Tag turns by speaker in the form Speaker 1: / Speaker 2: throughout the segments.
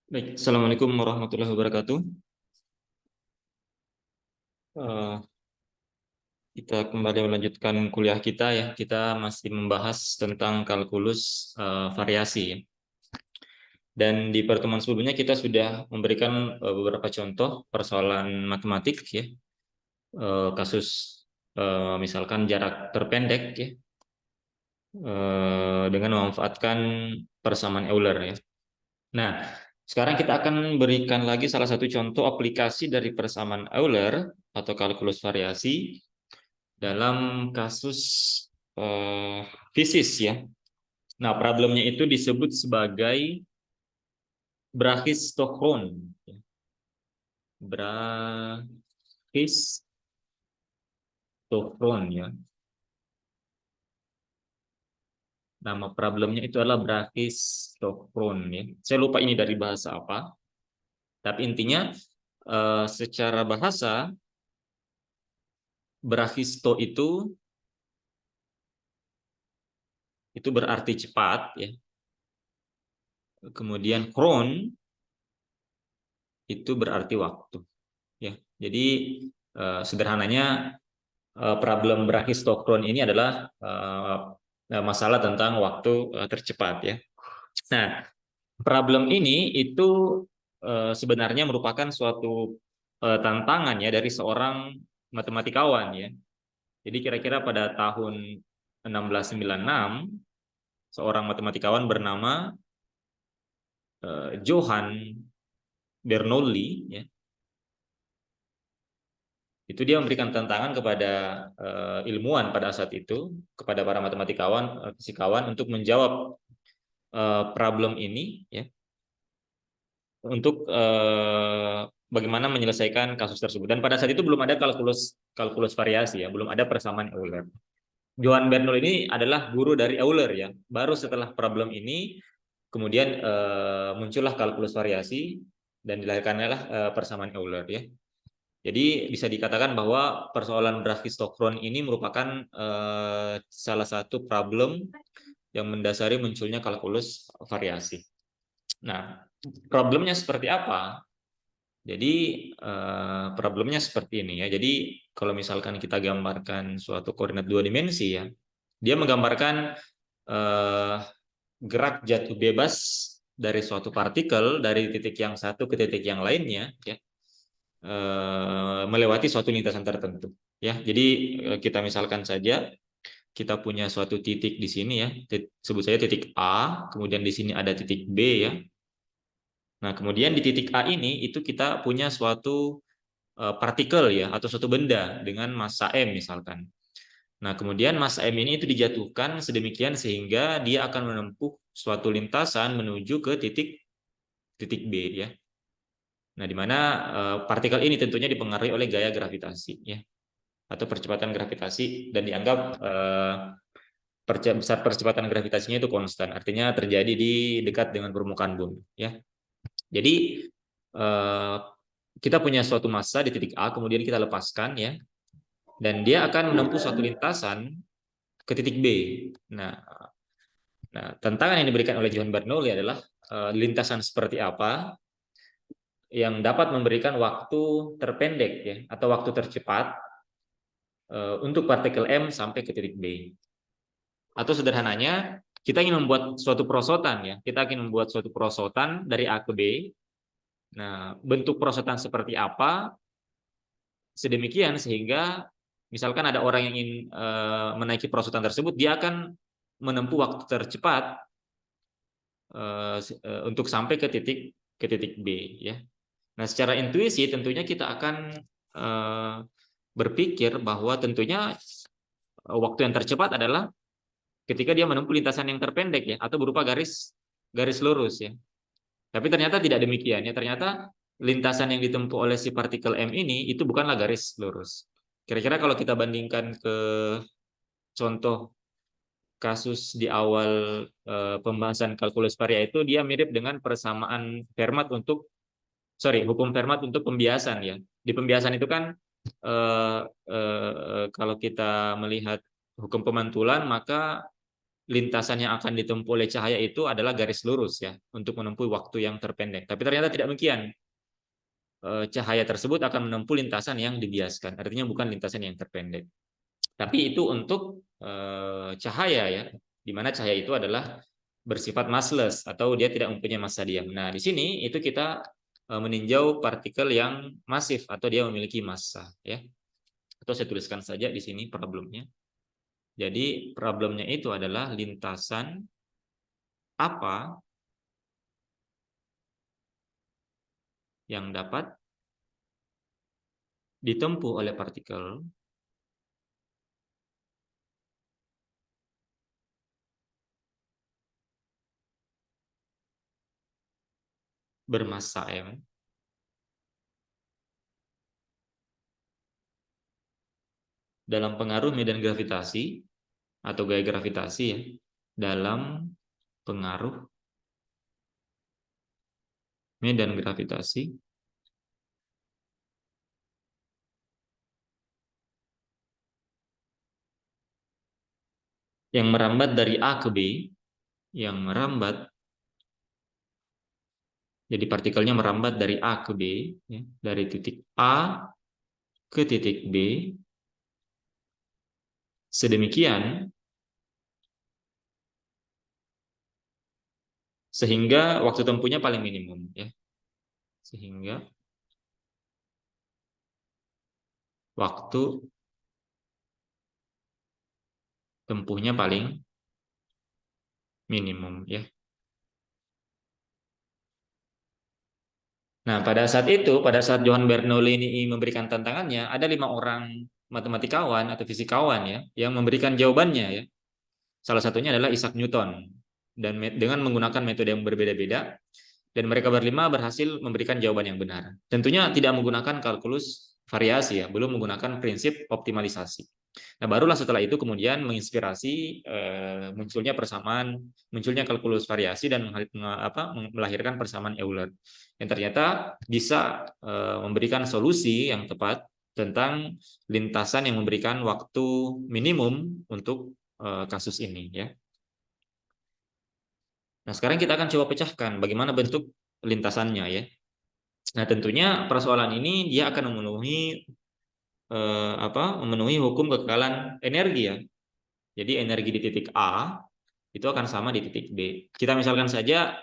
Speaker 1: Baik, Assalamualaikum warahmatullahi wabarakatuh. Eh, kita kembali melanjutkan kuliah kita ya. Kita masih membahas tentang kalkulus variasi ya. Dan di pertemuan sebelumnya kita sudah memberikan beberapa contoh persoalan matematik ya. Kasus misalkan jarak terpendek ya, dengan memanfaatkan persamaan Euler ya. Nah, sekarang kita akan berikan lagi salah satu contoh aplikasi dari persamaan Euler atau kalkulus variasi dalam kasus eh, fisis ya. Nah, problemnya itu disebut sebagai brachistochrone. Brachistochrone ya. Nama problemnya itu adalah brachistochrone ya. Saya lupa ini dari bahasa apa. Tapi intinya secara bahasa brachisto itu berarti cepat ya. Kemudian kron itu berarti waktu ya. Jadi sederhananya problem brachistochrone ini adalah masalah tentang waktu tercepat ya. Nah, problem ini itu sebenarnya merupakan suatu tantangan ya dari seorang matematikawan ya. Jadi kira-kira pada tahun 1696 seorang matematikawan bernama Johann Bernoulli ya, itu dia memberikan tantangan kepada ilmuwan pada saat itu, kepada para matematikawan, fisikawan untuk menjawab problem ini ya, untuk bagaimana menyelesaikan kasus tersebut. Dan pada saat itu belum ada kalkulus variasi ya, belum ada persamaan Euler. Johann Bernoulli ini adalah guru dari Euler ya. Baru setelah problem ini kemudian muncullah kalkulus variasi dan dilahirkanlah persamaan Euler ya. Jadi bisa dikatakan bahwa persoalan brachistochrone ini merupakan salah satu problem yang mendasari munculnya kalkulus variasi. Nah, problemnya seperti apa? Jadi problemnya seperti ini ya. Jadi kalau misalkan kita gambarkan suatu koordinat dua dimensi ya, dia menggambarkan eh, gerak jatuh bebas dari suatu partikel dari titik yang satu ke titik yang lainnya ya, melewati suatu lintasan tertentu ya. Jadi kita misalkan saja kita punya suatu titik di sini ya, sebut saja titik A, kemudian di sini ada titik B ya. Nah, kemudian di titik A ini itu kita punya suatu partikel ya atau suatu benda dengan massa m misalkan. Nah, kemudian massa m ini itu dijatuhkan sedemikian sehingga dia akan menempuh suatu lintasan menuju ke titik titik B ya. Nah, di mana partikel ini tentunya dipengaruhi oleh gaya gravitasi ya atau percepatan gravitasi dan dianggap besar percepatan gravitasinya itu konstan, artinya terjadi di dekat dengan permukaan bumi ya. Jadi kita punya suatu massa di titik A, kemudian kita lepaskan ya, dan dia akan menempuh suatu lintasan ke titik B. Nah, tantangan yang diberikan oleh Johann Bernoulli adalah lintasan seperti apa yang dapat memberikan waktu terpendek ya atau waktu tercepat untuk partikel M sampai ke titik B. Atau sederhananya kita ingin membuat suatu perosotan ya, kita ingin membuat suatu perosotan dari A ke B. Nah, bentuk perosotan seperti apa sedemikian sehingga misalkan ada orang yang ingin menaiki perosotan tersebut, dia akan menempuh waktu tercepat untuk sampai ke titik B ya. Nah, secara intuisi tentunya kita akan berpikir bahwa tentunya waktu yang tercepat adalah ketika dia menempuh lintasan yang terpendek ya atau berupa garis garis lurus ya. Tapi ternyata tidak demikian ya. Ternyata lintasan yang ditempuh oleh si partikel M ini itu bukanlah garis lurus. Kira-kira kalau kita bandingkan ke contoh kasus di awal pembahasan kalkulus varia itu, dia mirip dengan persamaan Fermat hukum Fermat untuk pembiasan ya. Di pembiasan itu kan kalau kita melihat hukum pemantulan, maka lintasan yang akan ditempuh oleh cahaya itu adalah garis lurus ya, untuk menempuh waktu yang terpendek. Tapi ternyata tidak demikian. Cahaya tersebut akan menempuh lintasan yang dibiaskan, artinya bukan lintasan yang terpendek. Tapi itu untuk cahaya ya, di mana cahaya itu adalah bersifat massless atau dia tidak mempunyai massa diam. Nah, di sini itu kita meninjau partikel yang masif atau dia memiliki massa ya. Atau saya tuliskan saja di sini problemnya. Jadi problemnya itu adalah lintasan apa yang dapat ditempuh oleh partikel bermassa m dalam pengaruh medan gravitasi atau gaya gravitasi ya, dalam pengaruh medan gravitasi yang merambat dari A ke B, yang merambat, jadi partikelnya merambat dari A ke B, ya, dari titik A ke titik B, sedemikian sehingga waktu tempuhnya paling minimum, ya, sehingga waktu tempuhnya paling minimum, ya. Nah, pada saat itu, pada saat Johann Bernoulli ini memberikan tantangannya, ada 5 orang matematikawan atau fisikawan ya yang memberikan jawabannya ya. Salah satunya adalah Isaac Newton, dan dengan menggunakan metode yang berbeda-beda, dan mereka berlima berhasil memberikan jawaban yang benar. Tentunya tidak menggunakan kalkulus variasi ya, belum menggunakan prinsip optimalisasi. Nah, barulah setelah itu kemudian menginspirasi munculnya kalkulus variasi dan melahirkan persamaan Euler. Yang ternyata bisa memberikan solusi yang tepat tentang lintasan yang memberikan waktu minimum untuk kasus ini ya. Nah, sekarang kita akan coba pecahkan bagaimana bentuk lintasannya ya. Nah, tentunya persoalan ini dia akan memenuhi hukum kekekalan energi ya. Jadi energi di titik A itu akan sama di titik B. Kita misalkan saja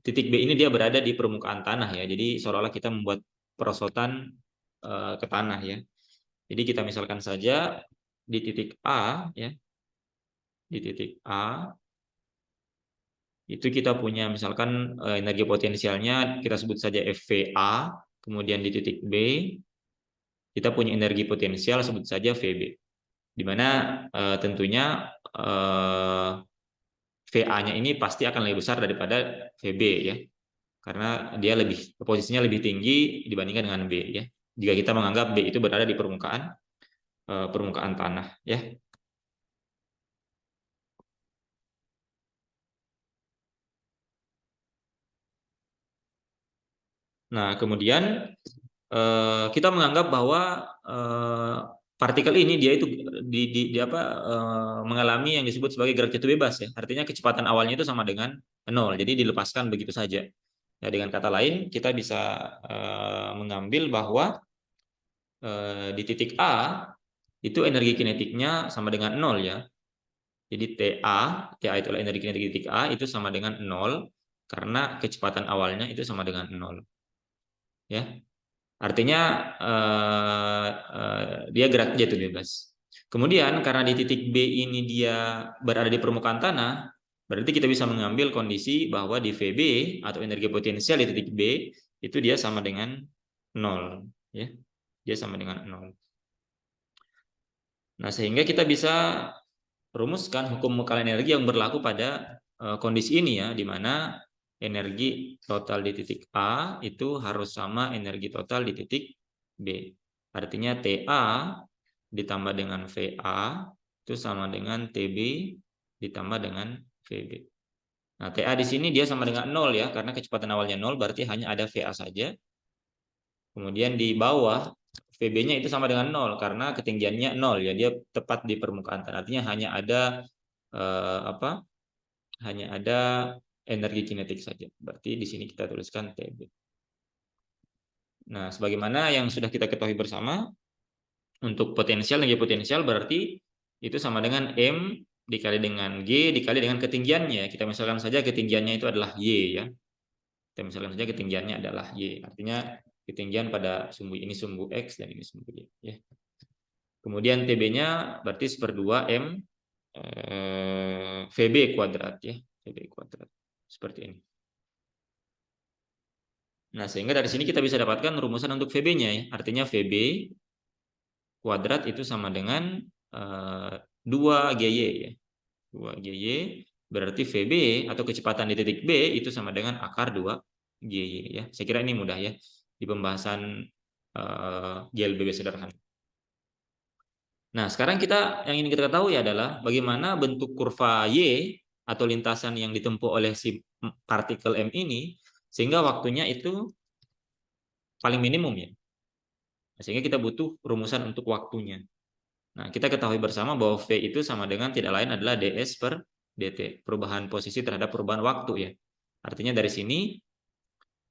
Speaker 1: titik B ini dia berada di permukaan tanah ya. Jadi seolah-olah kita membuat perosotan ke tanah ya. Jadi kita misalkan saja di titik A ya. Di titik A itu kita punya misalkan energi potensialnya kita sebut saja FVA, kemudian di titik B kita punya energi potensial sebut saja VB, di mana tentunya VA-nya ini pasti akan lebih besar daripada VB ya, karena dia posisinya lebih tinggi dibandingkan dengan B ya. Jika kita menganggap B itu berada di permukaan tanah ya. Nah, kemudian kita menganggap bahwa partikel ini dia itu mengalami yang disebut sebagai gerak jatuh bebas ya. Artinya kecepatan awalnya itu sama dengan 0. Jadi dilepaskan begitu saja. Ya, dengan kata lain kita bisa mengambil bahwa di titik A itu energi kinetiknya sama dengan 0 ya. Jadi TA itu adalah energi kinetik di titik A itu sama dengan 0 karena kecepatan awalnya itu sama dengan 0. Ya. Artinya dia gerak jatuh bebas. Kemudian karena di titik B ini dia berada di permukaan tanah, berarti kita bisa mengambil kondisi bahwa di VB atau energi potensial di titik B itu dia sama dengan 0 ya. Dia sama dengan 0. Nah, sehingga kita bisa rumuskan hukum kekekalan energi yang berlaku pada kondisi ini ya, di mana energi total di titik A itu harus sama energi total di titik B. Artinya TA ditambah dengan VA itu sama dengan TB ditambah dengan VB. Nah, TA di sini dia sama dengan 0 ya, karena kecepatan awalnya 0 berarti hanya ada VA saja. Kemudian di bawah VB-nya itu sama dengan 0 karena ketinggiannya 0 ya, dia tepat di permukaan tanah. Artinya hanya ada hanya ada energi kinetik saja. Berarti di sini kita tuliskan TB. Nah, sebagaimana yang sudah kita ketahui bersama, untuk potensial energi potensial berarti itu sama dengan M dikali dengan G dikali dengan ketinggiannya. Kita misalkan saja ketinggiannya itu adalah Y ya. Kita misalkan saja ketinggiannya adalah Y. Artinya ketinggian pada sumbu ini sumbu X dan ini sumbu Y ya. Kemudian TB-nya berarti 1/2 M VB kuadrat ya. VB kuadrat. Seperti ini. Nah, sehingga dari sini kita bisa dapatkan rumusan untuk VB-nya ya. Artinya VB kuadrat itu sama dengan 2GY ya. 2GY berarti VB atau kecepatan di titik B itu sama dengan akar 2GY ya. Saya kira ini mudah ya di pembahasan GLBB sederhana. Nah, sekarang yang ingin kita ketahui adalah bagaimana bentuk kurva Y atau lintasan yang ditempuh oleh si partikel M ini sehingga waktunya itu paling minimum ya. Sehingga kita butuh rumusan untuk waktunya. Nah, kita ketahui bersama bahwa V itu sama dengan tidak lain adalah ds per dt, perubahan posisi terhadap perubahan waktu ya. Artinya dari sini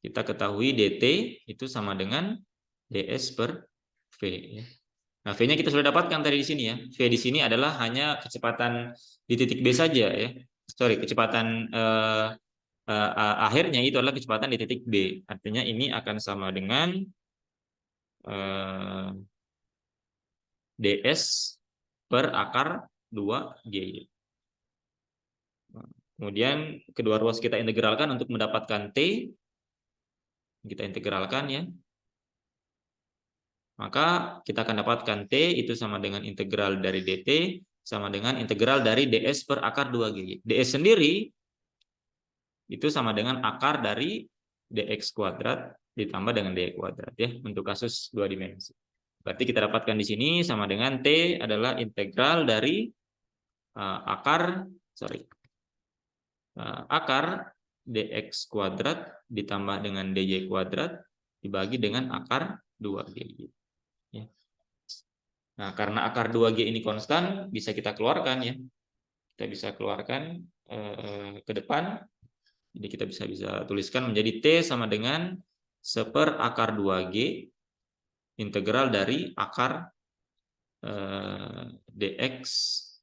Speaker 1: kita ketahui dt itu sama dengan ds per V ya. Nah, V-nya kita sudah dapatkan tadi di sini ya. V di sini adalah hanya kecepatan di titik B saja ya. Sorry, kecepatan akhirnya itu adalah kecepatan di titik B. Artinya ini akan sama dengan ds per akar 2GY. Kemudian kedua ruas kita integralkan untuk mendapatkan T. Kita integralkan ya. Maka kita akan dapatkan T itu sama dengan integral dari dt sama dengan integral dari ds per akar 2GY. ds sendiri itu sama dengan akar dari dx kuadrat ditambah dengan dy kuadrat ya untuk kasus 2 dimensi. Berarti kita dapatkan di sini sama dengan T adalah integral dari akar dx kuadrat ditambah dengan dy kuadrat dibagi dengan akar 2GY. Ya. Nah, karena akar 2G ini konstan, bisa kita keluarkan ya. Kita bisa keluarkan ke depan. Jadi kita bisa tuliskan menjadi T sama dengan 1/4 akar 2G integral dari akar dx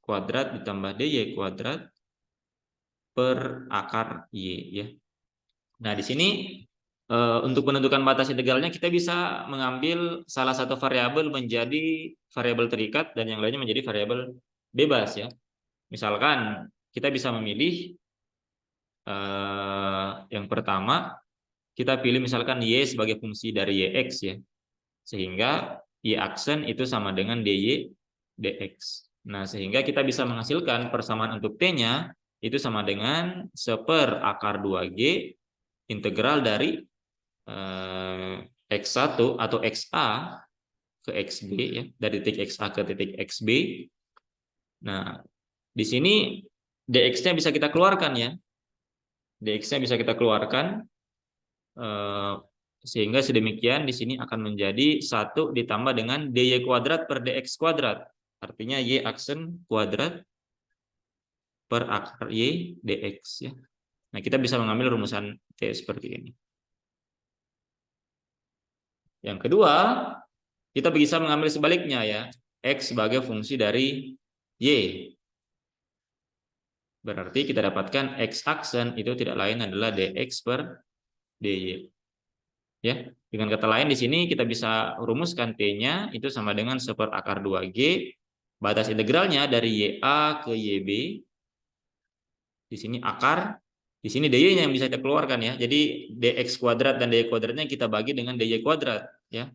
Speaker 1: kuadrat ditambah dy kuadrat per akar y ya. Nah, di sini untuk menentukan batas integralnya kita bisa mengambil salah satu variabel menjadi variabel terikat dan yang lainnya menjadi variabel bebas ya. Misalkan kita bisa memilih yang pertama kita pilih misalkan y sebagai fungsi dari yx ya. Sehingga y aksen itu sama dengan dy dx. Nah, sehingga kita bisa menghasilkan persamaan untuk t-nya itu sama dengan 1/4 akar 2G integral dari X1 atau XA ke XB ya, dari titik XA ke titik XB. Nah, di sini dx-nya bisa kita keluarkan ya. Dx-nya bisa kita keluarkan sehingga sedemikian di sini akan menjadi 1 ditambah dengan dy kuadrat per dx kuadrat. Artinya y aksen kuadrat per akar y dx ya. Nah, kita bisa mengambil rumusan T seperti ini. Yang kedua, kita bisa mengambil sebaliknya ya. X sebagai fungsi dari Y. Berarti kita dapatkan X aksen itu tidak lain adalah dx per dy. Ya, dengan kata lain di sini kita bisa rumuskan T-nya itu sama dengan 1/4 akar 2G. Batas integralnya dari YA ke YB. Di sini akar, di sini dy-nya yang bisa kita keluarkan ya. Jadi dx kuadrat dan dy kuadratnya kita bagi dengan dy kuadrat ya.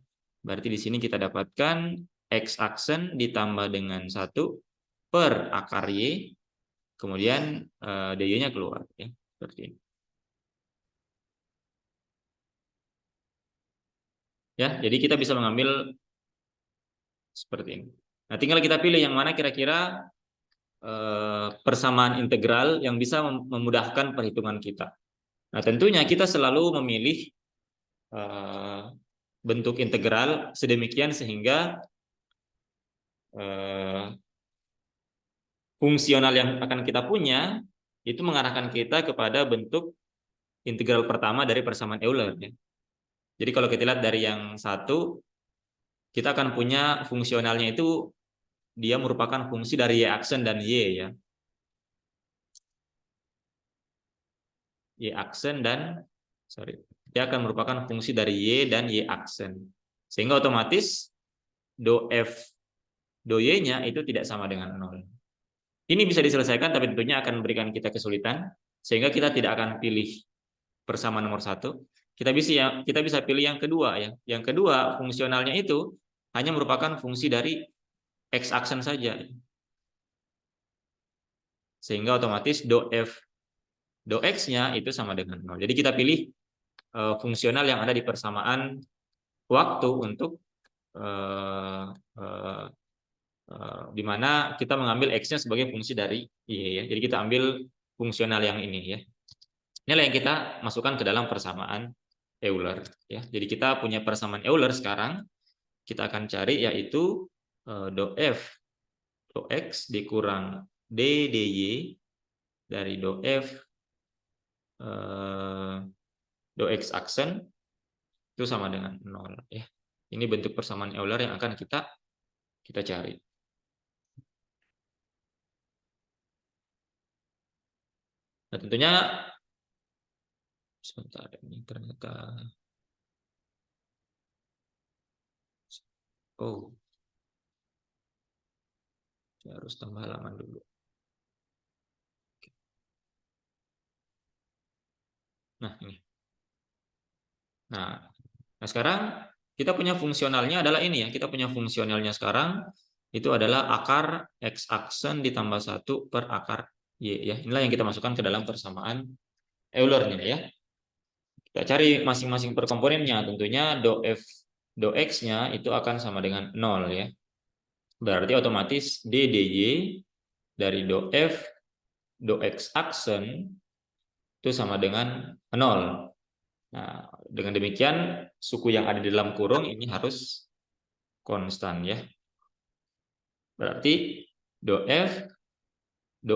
Speaker 1: Berarti di sini kita dapatkan x aksen ditambah dengan 1 per akar y, kemudian dy-nya keluar ya, seperti ini. Ya, jadi kita bisa mengambil seperti ini. Nah, tinggal kita pilih yang mana kira-kira persamaan integral yang bisa memudahkan perhitungan kita. Nah, tentunya kita selalu memilih bentuk integral sedemikian sehingga fungsional yang akan kita punya itu mengarahkan kita kepada bentuk integral pertama dari persamaan Euler. Ya. Jadi kalau kita lihat dari yang satu, kita akan punya fungsionalnya itu dia merupakan fungsi dari y aksen dan y ya. Y aksen dan dia akan merupakan fungsi dari y dan y aksen. Sehingga otomatis do f do y-nya itu tidak sama dengan 0. Ini bisa diselesaikan tapi tentunya akan memberikan kita kesulitan sehingga kita tidak akan pilih persamaan nomor 1. Kita bisa pilih yang kedua ya. Yang kedua fungsionalnya itu hanya merupakan fungsi dari x aksen saja. Sehingga otomatis do x-nya itu sama dengan 0. Jadi kita pilih fungsional yang ada di persamaan waktu untuk di mana kita mengambil x-nya sebagai fungsi dari y ya. Jadi kita ambil fungsional yang ini ya. Inilah yang kita masukkan ke dalam persamaan Euler ya. Jadi kita punya persamaan Euler sekarang. Kita akan cari yaitu do f do x dikurang d dy dari do f do x aksen itu sama dengan 0 ya. Ini bentuk persamaan Euler yang akan kita cari. Nah, tentunya sebentar ini ternyata saya harus tambah halaman dulu. Nah, ini. Nah, sekarang kita punya fungsionalnya adalah ini ya. Kita punya fungsionalnya sekarang itu adalah akar x aksen ditambah 1 per akar y ya. Inilah yang kita masukkan ke dalam persamaan Euler nih ya. Kita cari masing-masing per komponennya. Tentunya do x-nya itu akan sama dengan 0 ya. Berarti otomatis d dy dari do x aksen itu sama dengan 0. Nah, dengan demikian suku yang ada di dalam kurung ini harus konstan ya. Berarti do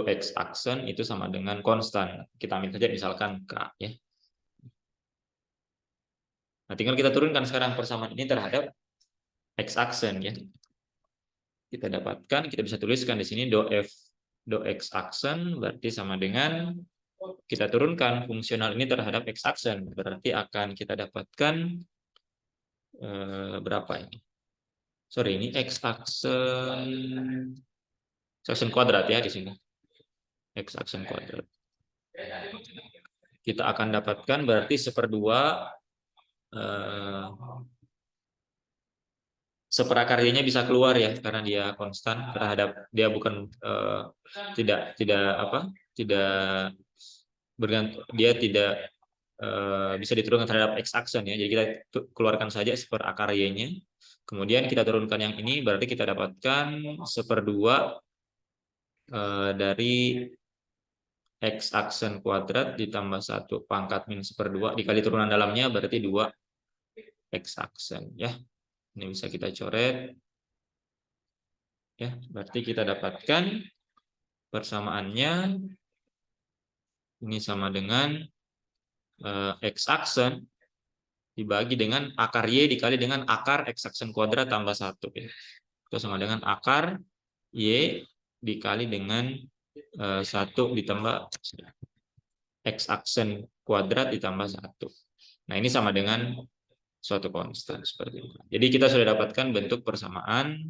Speaker 1: x aksen itu sama dengan konstan. Kita ambil saja misalkan K ya. Nah, tinggal kita turunkan sekarang persamaan ini terhadap x aksen ya. Kita dapatkan, kita bisa tuliskan di sini do x aksen berarti sama dengan kita turunkan fungsional ini terhadap x aksen, berarti akan kita dapatkan berapa ini? Sorry, ini x aksen kuadrat ya di sini. X aksen kuadrat. Kita akan dapatkan berarti 1/2 seperakar-nya bisa keluar ya karena dia konstan terhadap dia bukan tidak bergantung, dia tidak bisa diturunkan terhadap x aksen ya. Jadi kita keluarkan saja seperakar y-nya. Kemudian kita turunkan yang ini berarti kita dapatkan 1/2 dari x aksen kuadrat ditambah 1 pangkat min 1/2 dikali turunan dalamnya berarti 2 x aksen ya. Ini bisa kita coret ya, berarti kita dapatkan persamaannya ini sama dengan x aksen dibagi dengan akar y dikali dengan akar x aksen kuadrat tambah 1 ya. Itu sama dengan akar y dikali dengan 1 ditambah x aksen kuadrat ditambah 1. Nah, ini sama dengan suatu konstan seperti itu. Jadi kita sudah dapatkan bentuk persamaan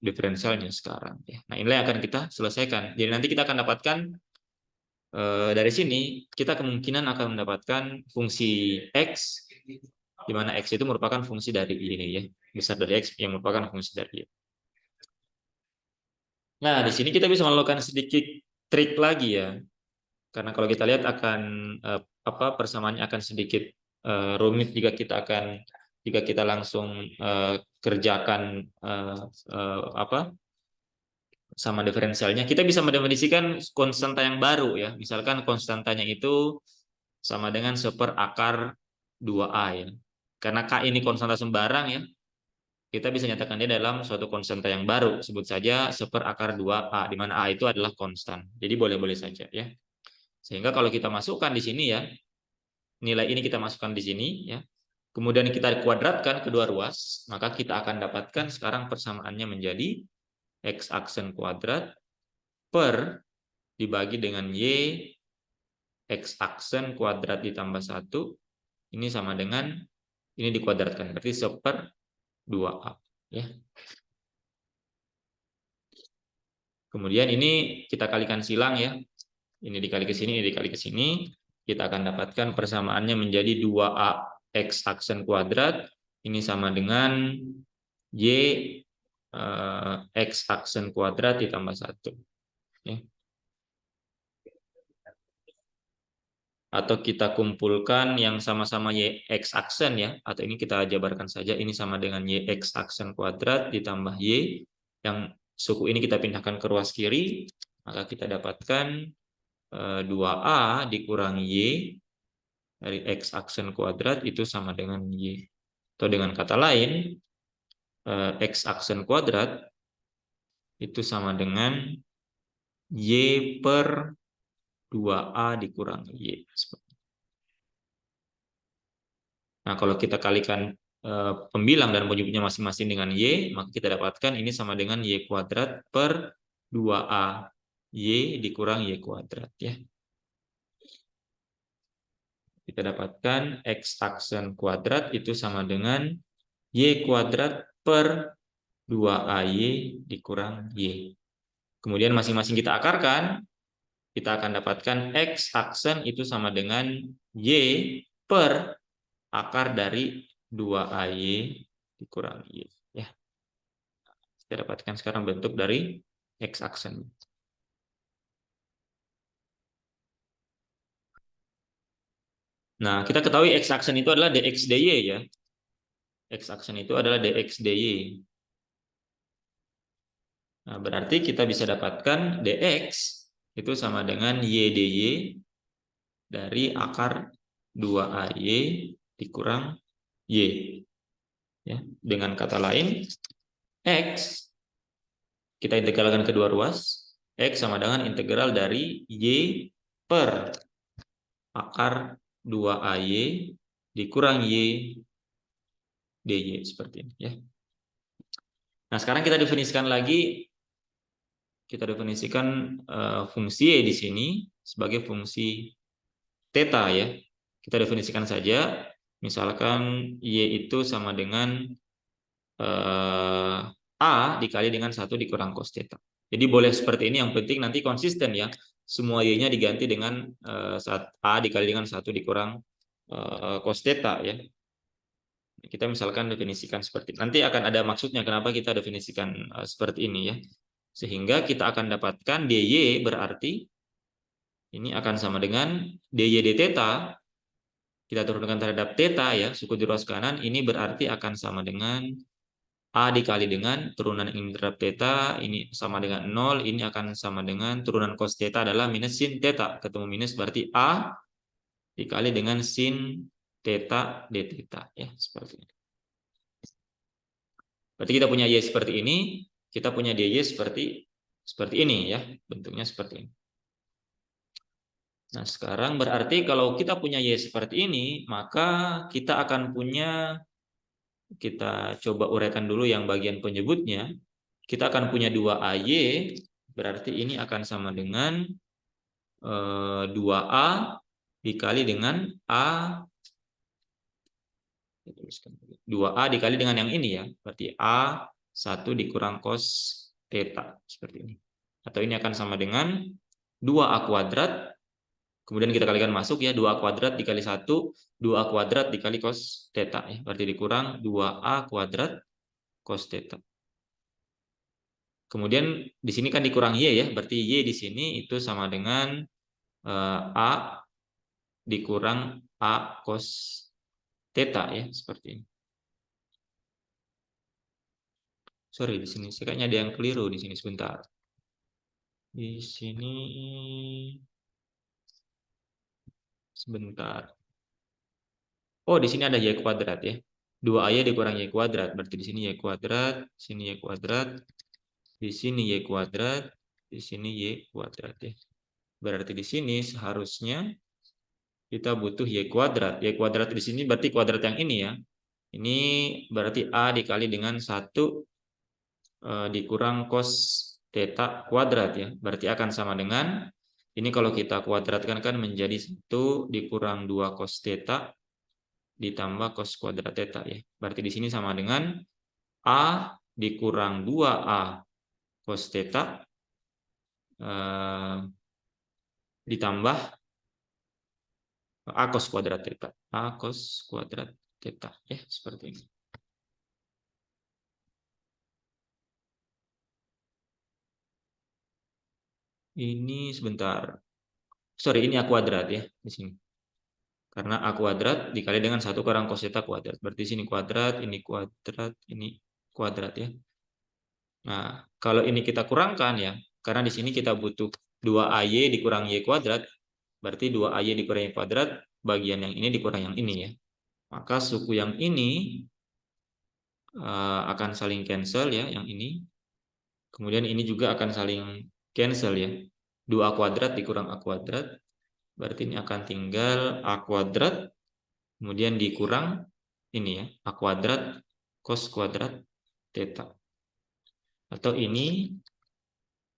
Speaker 1: diferensialnya sekarang. Nah, inilah yang akan kita selesaikan. Jadi nanti kita akan dapatkan dari sini kita kemungkinan akan mendapatkan fungsi x, di mana x itu merupakan fungsi dari y ya, besar dari x yang merupakan fungsi dari y. Nah, di sini kita bisa melakukan sedikit trik lagi ya, karena kalau kita lihat akan persamaannya akan sedikit rumit jika kita langsung kerjakan sama diferensialnya. Kita bisa mendefinisikan konstanta yang baru ya. Misalkan konstantanya itu sama dengan seperakar 2A ya. Karena K ini konstanta sembarang ya. kita bisa nyatakan dia dalam suatu konstanta yang baru. Sebut saja seperakar 2A, di mana A itu adalah konstan. Jadi boleh-boleh saja ya. Sehingga kalau kita masukkan di sini ya, nilai ini kita masukkan di sini ya. Kemudian kita kuadratkan kedua ruas, maka kita akan dapatkan sekarang persamaannya menjadi X aksen kuadrat per dibagi dengan Y X aksen kuadrat ditambah 1. Ini sama dengan, ini dikuadratkan, berarti seper 2A. Ya. Kemudian ini kita kalikan silang ya. Ini dikali ke sini, ini dikali ke sini. Kita akan dapatkan persamaannya menjadi 2A X aksen kuadrat. Ini sama dengan Y X aksen kuadrat ditambah 1. Ya. Atau kita kumpulkan yang sama-sama Y X aksen ya. Atau ini kita jabarkan saja. Ini sama dengan Y X aksen kuadrat ditambah Y. Yang suku ini kita pindahkan ke ruas kiri. Maka kita dapatkan 2A dikurangi Y dari X aksen kuadrat itu sama dengan Y. Atau dengan kata lain, X aksen kuadrat itu sama dengan Y per 2A dikurangi Y. Nah, kalau kita kalikan pembilang dan penyebutnya masing-masing dengan Y, maka kita dapatkan ini sama dengan Y kuadrat per 2A. Y dikurang Y kuadrat. Ya. Kita dapatkan X aksen kuadrat itu sama dengan Y kuadrat per 2AY dikurang Y. Kemudian masing-masing kita akarkan, kita akan dapatkan X aksen itu sama dengan Y per akar dari 2AY dikurang Y. Ya. Kita dapatkan sekarang bentuk dari X aksen. Nah, kita ketahui X aksen itu adalah dx dy ya. X aksen itu adalah dx dy. Nah, berarti kita bisa dapatkan dx itu sama dengan y dy dari akar 2AY dikurang Y. Ya, dengan kata lain, X kita integralkan kedua ruas, X sama dengan integral dari Y per akar 2AY dikurang Y dy seperti ini. Ya. Nah, sekarang kita definisikan lagi, kita definisikan fungsi Y di sini sebagai fungsi theta ya. Kita definisikan saja, misalkan Y itu sama dengan A dikali dengan 1 dikurang cos theta. Jadi boleh seperti ini, yang penting nanti konsisten ya. Semua Y-nya diganti dengan A dikali dengan 1 dikurang cos theta ya. Kita misalkan definisikan seperti ini. Nanti akan ada maksudnya kenapa kita definisikan seperti ini ya. Sehingga kita akan dapatkan dy berarti ini akan sama dengan dy d theta. Kita turunkan terhadap theta ya, suku di ruas kanan, ini berarti akan sama dengan A dikali dengan turunan ini terhadap theta, ini sama dengan 0, ini akan sama dengan turunan cos theta adalah minus sin theta. Ketemu minus berarti A dikali dengan sin theta d theta. Ya, seperti ini. Berarti kita punya Y seperti ini, kita punya DY seperti ini ya, bentuknya seperti ini. Nah, sekarang berarti kalau kita punya Y seperti ini, maka kita akan punya, kita coba uraikan dulu yang bagian penyebutnya. Kita akan punya 2AY, berarti ini akan sama dengan 2A dikali dengan A, 2A dikali dengan yang ini ya, berarti A 1 dikurang cos theta, seperti ini. Atau ini akan sama dengan 2A kuadrat, kemudian kita kalikan masuk ya, 2A kuadrat dikali 1, 2A kuadrat dikali cos theta ya, berarti dikurang 2A kuadrat cos theta. Kemudian di sini kan dikurang Y ya, berarti Y di sini itu sama dengan A dikurang A cos theta ya, seperti ini. Sorry, di sini kayaknya ada yang keliru di sini, sebentar. Di sini sebentar. Oh, di sini ada Y kuadrat ya. 2ay dikurang y kuadrat. Berarti di sini y kuadrat, sini y kuadrat, di sini y kuadrat, di sini y kuadrat ya. Berarti di sini seharusnya kita butuh y kuadrat. Y kuadrat di sini berarti kuadrat yang ini ya. Ini berarti a dikali dengan 1 dikurang cos theta kuadrat ya. Berarti akan sama dengan ini kalau kita kuadratkan kan menjadi 1 dikurang 2 cos theta ditambah cos kuadrat theta ya. Berarti di sini sama dengan a dikurang 2a cos theta ditambah a cos kuadrat theta. A cos kuadrat theta ya, seperti ini. Ini sebentar. Sorry, ini a kuadrat ya di sini. Karena a kuadrat dikali dengan 1 kurang cos theta kuadrat. Berarti sini kuadrat, ini kuadrat ya. Nah, kalau ini kita kurangkan ya, karena di sini kita butuh 2ay dikurang y kuadrat, berarti 2ay dikurang y kuadrat, bagian yang ini dikurang yang ini ya. Maka suku yang ini akan saling cancel ya, yang ini. Kemudian ini juga akan saling cancel ya. 2a kuadrat dikurang a kuadrat, berarti ini akan tinggal a kuadrat, kemudian dikurang ini ya, a kuadrat cos kuadrat theta. Atau ini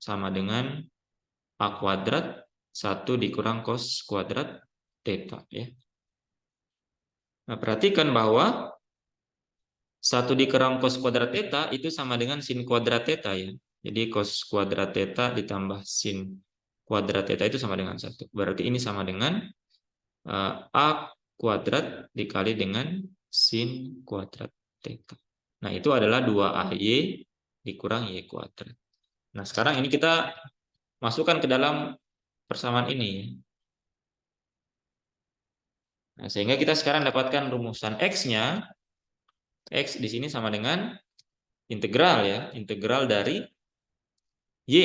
Speaker 1: sama dengan a kuadrat 1 dikurang cos kuadrat theta ya. Nah, perhatikan bahwa 1 dikurang cos kuadrat theta itu sama dengan sin kuadrat theta ya. Jadi cos kuadrat theta ditambah sin kuadrat theta itu sama dengan 1. Berarti ini sama dengan a kuadrat dikali dengan sin kuadrat theta. Nah, itu adalah 2ay dikurang y kuadrat. Nah, sekarang ini kita masukkan ke dalam persamaan ini. Nah, sehingga kita sekarang dapatkan rumusan X-nya. X di sini sama dengan integral ya. Integral dari Y.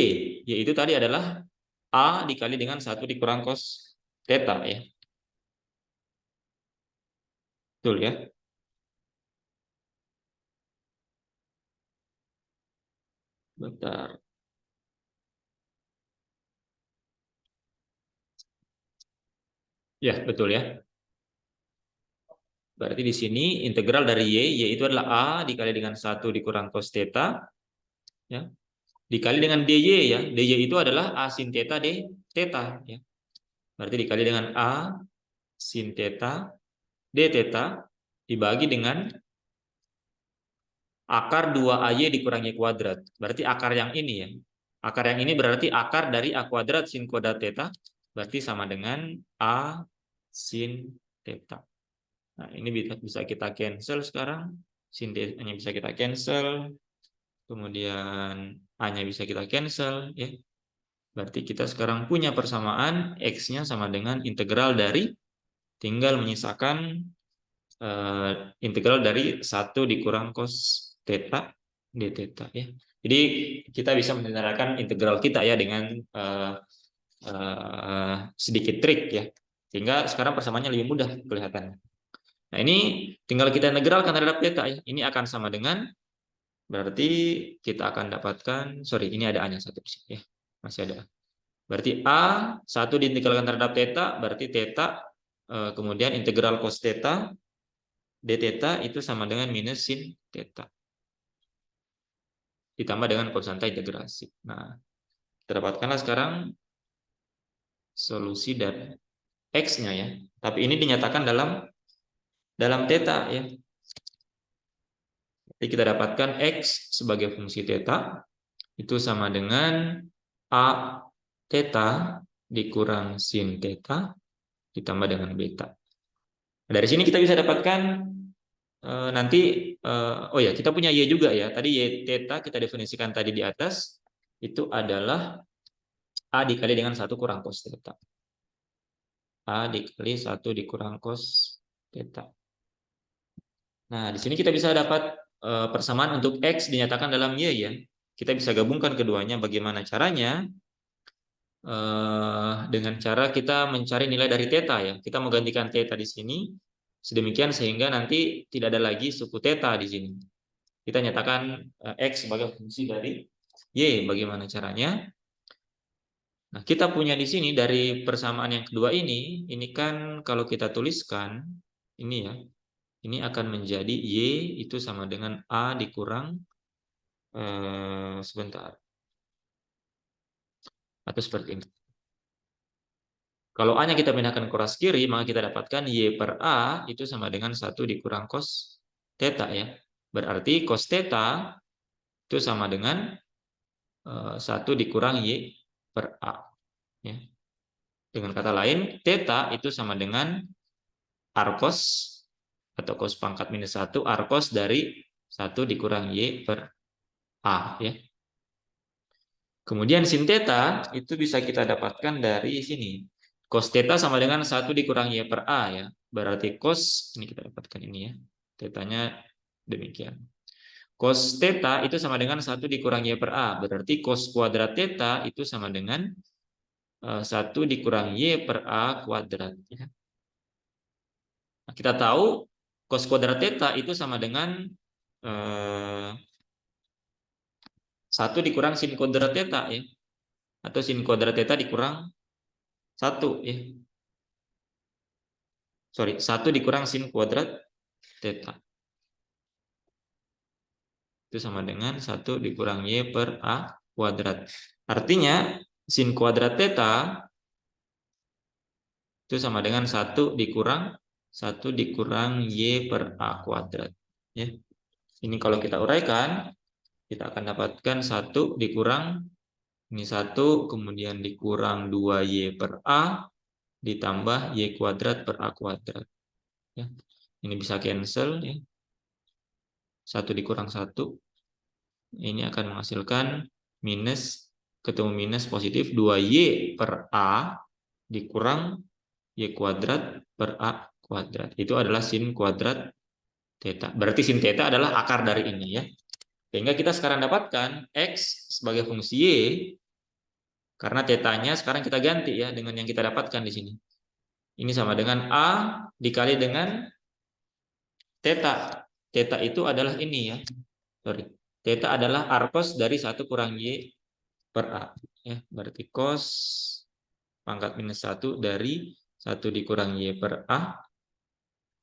Speaker 1: Y itu tadi adalah A dikali dengan 1 dikurang cos theta ya. Betul ya. Bentar. Ya, betul ya. Berarti di sini integral dari Y itu adalah A dikali dengan 1 dikurang cos theta ya. Dikali dengan dy ya. Dy itu adalah A sin theta d theta ya. Berarti dikali dengan A sin theta d theta dibagi dengan akar 2ay dikurang y kuadrat. Berarti akar yang ini ya. Akar yang ini berarti akar dari a kuadrat sin kuadrat theta. Berarti sama dengan a sin theta. Nah, ini bisa kita cancel sekarang. Sin theta-nya bisa kita cancel. Kemudian a-nya bisa kita cancel ya. Berarti kita sekarang punya persamaan x-nya sama dengan integral dari, tinggal menyisakan integral dari 1 dikurang cos theta d theta ya. Jadi kita bisa mendengarkan integral kita ya dengan sedikit trik ya. Sehingga sekarang persamaannya lebih mudah kelihatannya. Nah, ini tinggal kita integralkan terhadap theta ya. Ini akan sama dengan, berarti kita akan dapatkan, sorry ini ada a-nya 1 di sini ya. Masih ada. Berarti a 1 diintegralkan terhadap theta, berarti theta kemudian integral cos theta d theta itu sama dengan minus sin theta. Ditambah dengan konstanta integrasi. Nah, kita dapatkanlah sekarang solusi dari X-nya ya. Tapi ini dinyatakan dalam theta ya. Jadi kita dapatkan X sebagai fungsi theta itu sama dengan A theta dikurang sin theta ditambah dengan beta. Dari sini kita bisa dapatkan nanti oh ya, kita punya Y juga ya. Tadi Y theta kita definisikan tadi di atas itu adalah A dikali dengan 1 kurang cos theta. A dikali 1 dikurang cos theta. Nah, di sini kita bisa dapat persamaan untuk X dinyatakan dalam Y ya. Kita bisa gabungkan keduanya. Bagaimana caranya? Dengan cara kita mencari nilai dari theta ya. Kita menggantikan theta di sini sedemikian sehingga nanti tidak ada lagi suku theta di sini. Kita nyatakan X sebagai fungsi dari Y. Bagaimana caranya? Nah, kita punya di sini dari persamaan yang kedua ini kan kalau kita tuliskan, ini ya, ini akan menjadi Y itu sama dengan A dikurang, sebentar, atau seperti ini. Kalau A-nya kita pindahkan ke kuras kiri, maka kita dapatkan Y per A itu sama dengan 1 dikurang cos theta ya. Berarti cos theta itu sama dengan 1 dikurang Y per A. Ya. Dengan kata lain, theta itu sama dengan arcos atau cos pangkat minus 1 arcos dari 1 dikurang Y per A. Ya. Kemudian sin theta itu bisa kita dapatkan dari sini. Cos theta sama dengan 1 dikurang Y per A ya. Berarti cos, ini kita dapatkan ini ya. Tetanya demikian. Cos theta itu sama dengan 1 dikurang Y per A. Berarti cos kuadrat theta itu sama dengan 1 dikurang Y per A kuadrat. Nah, kita tahu cos kuadrat theta itu sama dengan 1 dikurang sin kuadrat theta ya. Atau sin kuadrat theta dikurang 1 ya. Sorry, 1 dikurang sin kuadrat theta. Itu sama dengan 1 dikurang Y per A kuadrat. Artinya sin kuadrat theta itu sama dengan 1 dikurang Y per A kuadrat. Ya. Ini kalau kita uraikan, kita akan dapatkan 1 dikurang, ini 1, kemudian dikurang 2Y per A, ditambah Y kuadrat per A kuadrat. Ya. Ini bisa cancel. Ya. 1 dikurang 1. Ini akan menghasilkan minus, ketemu minus positif 2Y per A dikurang Y kuadrat per A kuadrat. Itu adalah sin kuadrat theta. Berarti sin theta adalah akar dari ini ya. Sehingga kita sekarang dapatkan X sebagai fungsi Y, karena tetanya sekarang kita ganti ya dengan yang kita dapatkan di sini. Ini sama dengan A dikali dengan theta. Theta itu adalah ini ya. Sorry. Theta adalah arcos dari 1 kurang Y per A. Ya, berarti cos pangkat minus 1 dari 1 dikurang Y per A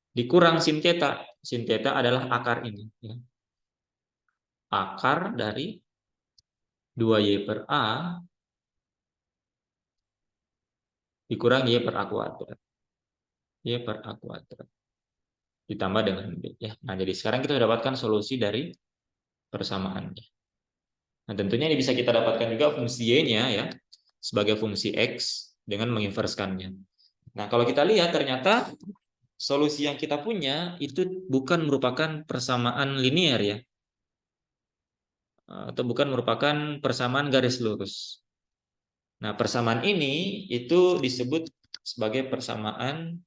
Speaker 1: dikurang sin theta. Sin theta adalah akar ini. Ya. Akar dari 2Y per A dikurang Y per A kuadrat. Y per A kuadrat. Ditambah dengan B. Ya. Nah, jadi sekarang kita dapatkan solusi dari persamaannya. Nah, tentunya ini bisa kita dapatkan juga fungsi Y-nya ya, sebagai fungsi X dengan menginverskannya. Nah, kalau kita lihat ternyata solusi yang kita punya itu bukan merupakan persamaan linear ya. Atau bukan merupakan persamaan garis lurus. Nah, persamaan ini itu disebut sebagai persamaan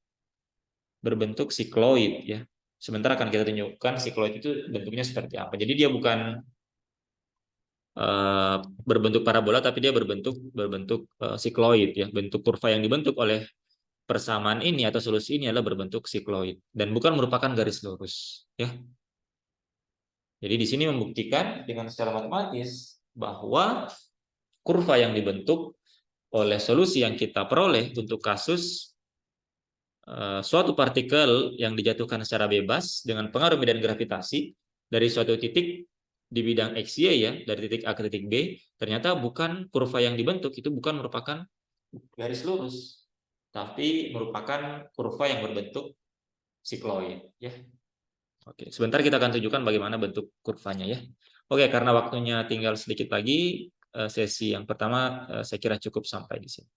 Speaker 1: berbentuk sikloid ya. Sebentar akan kita tunjukkan sikloid itu bentuknya seperti apa. Jadi dia bukan berbentuk parabola, tapi dia berbentuk sikloid ya. Bentuk kurva yang dibentuk oleh persamaan ini atau solusi ini adalah berbentuk sikloid dan bukan merupakan garis lurus ya. Jadi di sini membuktikan dengan secara matematis bahwa kurva yang dibentuk oleh solusi yang kita peroleh untuk kasus suatu partikel yang dijatuhkan secara bebas dengan pengaruh medan gravitasi dari suatu titik di bidang XY ya, dari titik A ke titik B, ternyata bukan kurva yang dibentuk itu bukan merupakan garis lurus, tapi merupakan kurva yang berbentuk sikloid ya. Oke, sebentar kita akan tunjukkan bagaimana bentuk kurvanya ya. Oke, karena waktunya tinggal sedikit lagi, sesi yang pertama saya kira cukup sampai di sini.